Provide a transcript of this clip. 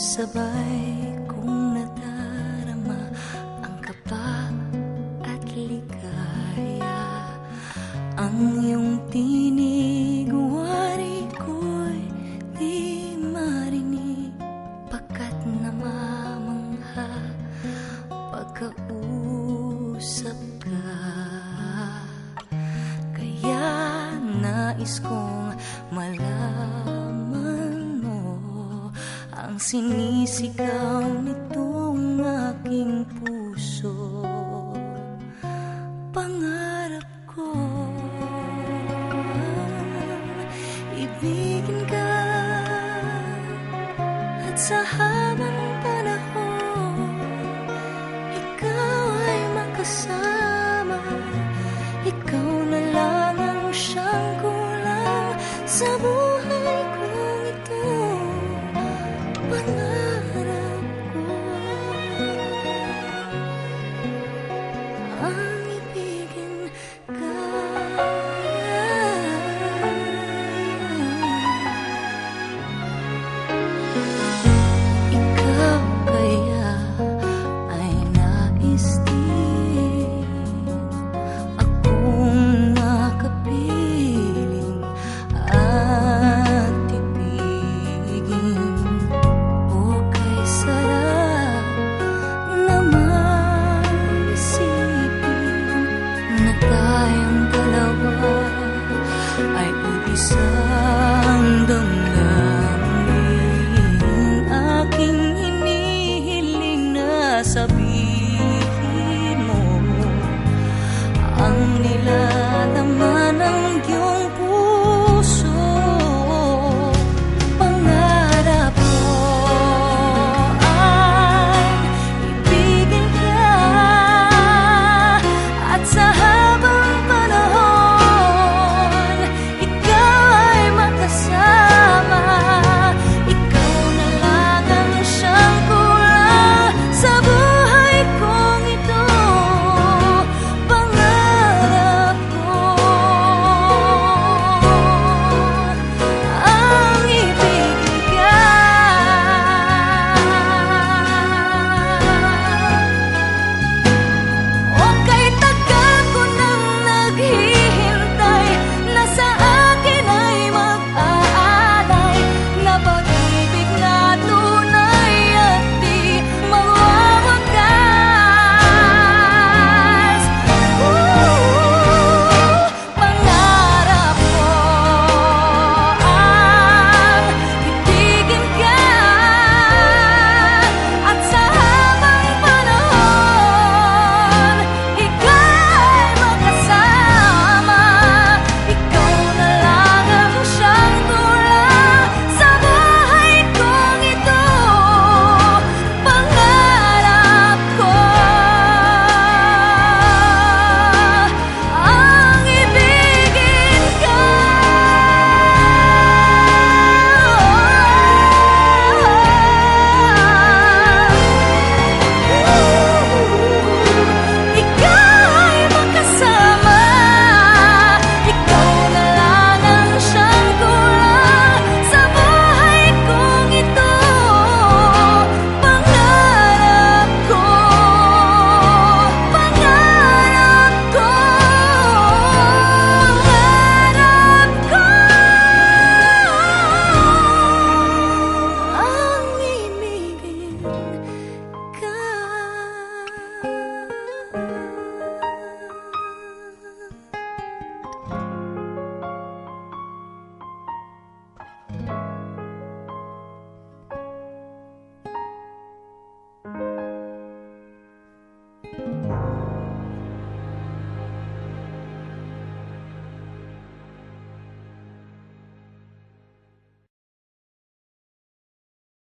Sabay kong nadarama ang kaba at ligaya. Ang iyong tinig, wari ko'y di marinig, pagkat namamangha pagkausap ka. Kaya nais kong malaman mo ang sinisigaw nitong aking puso. Pangarap ko ibigin ka, at sa habang panahon ikaw ay makasama. Ikaw na lang ang siyang kulang sa buhay kong ito. Pangarap ko ang ibigin ka. Ikaw kaya ay nais din akong nakapiling at ibigin. O kay sarap naman isipin na tayong dalawa ay iisang damdamin. Aking hinihiling na sabihin mo ang nilalaman ng iyong puso. Pangarap ko ang ibigin ka, at sa habang panahon ikaw ay makasama. Ikaw na lang ang siyang kulang sa buhay kong ito. Pangarap ko ang ibigin ka. O kay tagal ko nang naghihintay na sa akin ay mag-aalay na pag-ibig na tunay at di mawawakas. Pangarap ko ang ibigin ka, at sa habang panahon ikaw ay makasama. Ikaw na lang ang siyang kulang sa buhay kong ito. Pangarap ko ang ibigin ka. Ikaw ay makasama. Ikaw na lang ang siyang kulang sa buhay kong ito. Pangarap ko, pangarap ko, pangarap ko ang ibigin ka.